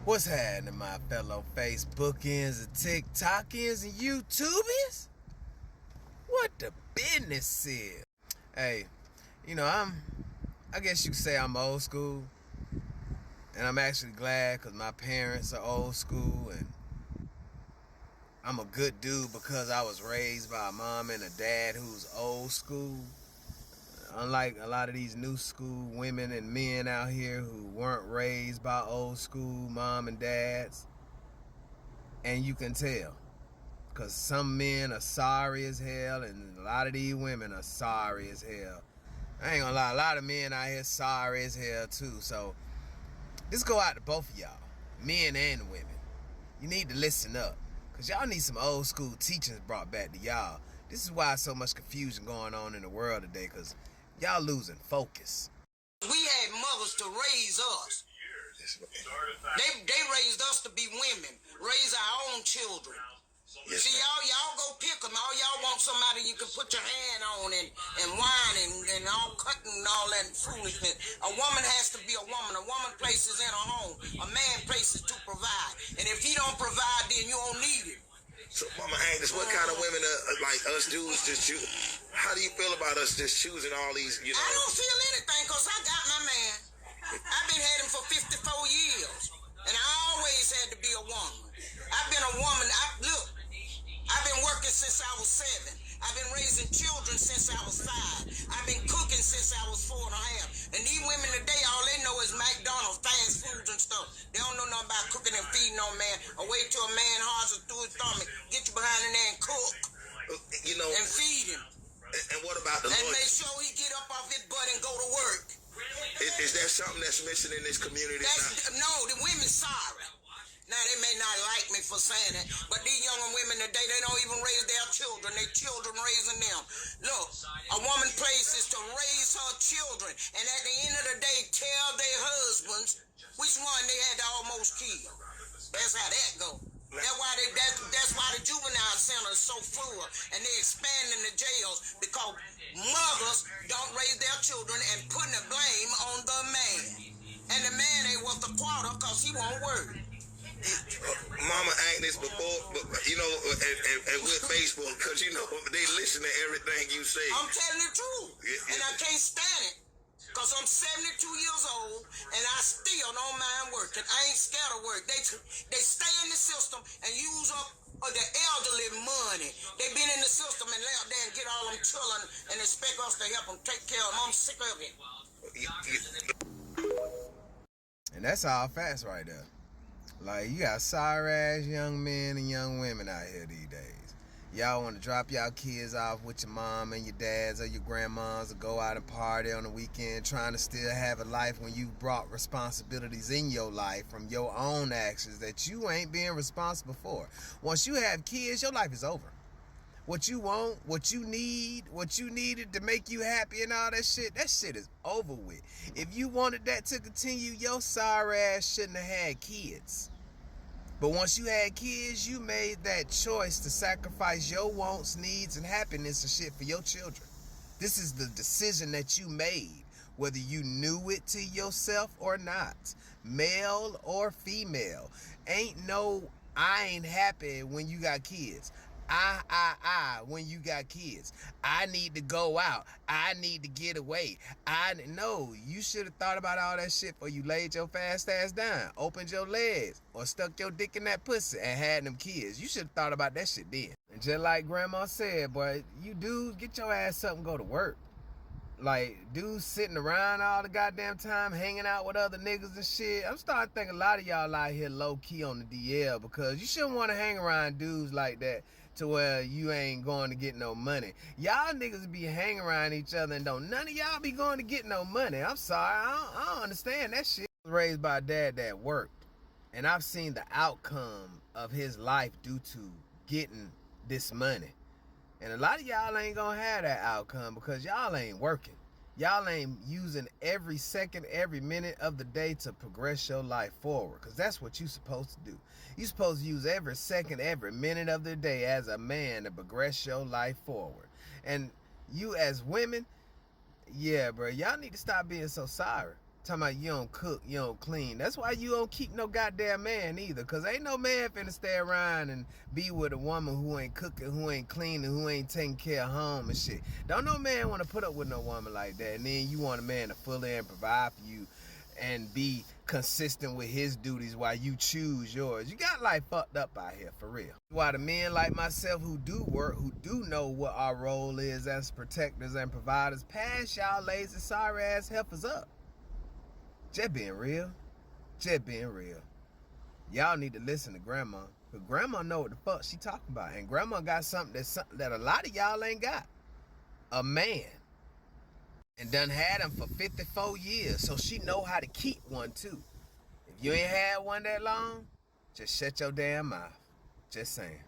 What's happening, my fellow Facebookians and TikTokians and YouTubians? What the business is? Hey, I guess you could say I'm old school. And I'm actually glad because my parents are old school and I'm a good dude because I was raised by a mom and a dad who's old school. Unlike a lot of these new school women and men out here who weren't raised by old school mom and dads. And you can tell. Because some men are sorry as hell and a lot of these women are sorry as hell. I ain't gonna lie, a lot of men out here sorry as hell too. So this go out to both of y'all, men and women. You need to listen up. Because y'all need some old school teachings brought back to y'all. This is why so much confusion going on in the world today, because y'all losing focus. We had mothers to raise us. They raised us to be women, raise our own children. Yes, see, y'all go pick them. All y'all want somebody you can put your hand on and whine and all cutting and all that foolishness. A woman has to be a woman. A woman places in her home. A man places to provide. And if he don't provide, then you don't need it. So, Mama Agnes, what kind of women like us dudes just choose? How do you feel about us just choosing all these, I don't feel anything because I got my man. I've been had him for 54 years. And I always had to be a woman. I've been a woman. I've been working since I was 7. I've been raising children since I was 5. I've been cooking since I was 4 and a half. And these women today, all they know is McDonald's, fast foods and stuff. They don't know nothing about cooking and feeding no man. Or wait till a man hard through his stomach, get you behind in there and cook. And feed him. And what about the And make sure he get up off his butt and go to work. Is that something that's missing in this community now? No, the women's sorry. Now, they may not like me for saying it, but these young women today, they don't even raise their children. Their children raising them. Look, a woman place is to raise her children, and at the end of the day, tell their husbands which one they had to almost kill. That's how that go. That's why the juvenile center is so full, and they're expanding the jails because mothers don't raise their children and putting the blame on the man. And the man ain't worth a quarter because he won't work. Mama Agnes, before, and with Facebook, because, they listen to everything you say. I'm telling the truth. And I can't stand it. Because I'm 72 years old, and I still don't mind working. I ain't scared of work. They stay in the system and use up the elderly money. They been in the system and lay out there and get all them children and expect us to help them take care of them. I'm sick of it. And that's all facts right there. Like, you got sorry ass young men and young women out here these days. Y'all want to drop y'all kids off with your mom and your dads or your grandmas or go out and party on the weekend trying to still have a life when you brought responsibilities in your life from your own actions that you ain't being responsible for. Once you have kids, your life is over. What you want, what you need, what you needed to make you happy and all that shit is over with. If you wanted that to continue, your sorry ass shouldn't have had kids. But once you had kids, you made that choice to sacrifice your wants, needs, and happiness and shit for your children. This is the decision that you made, whether you knew it to yourself or not. Male or female. I ain't happy when you got kids. When you got kids. I need to go out. I need to get away. No, you should have thought about all that shit before you laid your fast ass down, opened your legs, or stuck your dick in that pussy and had them kids. You should have thought about that shit then. And just like grandma said, boy, you dudes, get your ass up and go to work. Like, dudes sitting around all the goddamn time, hanging out with other niggas and shit. I'm starting to think a lot of y'all out here low-key on the DL because you shouldn't want to hang around dudes like that to where you ain't going to get no money. Y'all niggas be hanging around each other and none of y'all be going to get no money. I'm sorry, I don't understand that shit. I was raised by a dad that worked, and I've seen the outcome of his life due to getting this money. And a lot of y'all ain't gonna have that outcome because y'all ain't working. Y'all ain't using every second, every minute of the day to progress your life forward. Because that's what you're supposed to do. You're supposed to use every second, every minute of the day as a man to progress your life forward. And you as women, yeah, bro, y'all need to stop being so sorry. Talking about you don't cook, you don't clean. That's why you don't keep no goddamn man either. Cause ain't no man finna stay around and be with a woman who ain't cooking, who ain't cleaning, who ain't taking care of home and shit. Don't no man wanna put up with no woman like that. And then you want a man to fully and provide for you and be consistent with his duties while you choose yours. You got life fucked up out here, for real. Why the men like myself who do work, who do know what our role is as protectors and providers, pass y'all lazy, sorry ass heifers up. Just being real. Just being real. Y'all need to listen to grandma. Because grandma know what the fuck she talking about. And grandma got something that a lot of y'all ain't got. A man. And done had him for 54 years. So she know how to keep one too. If you ain't had one that long, just shut your damn mouth. Just saying.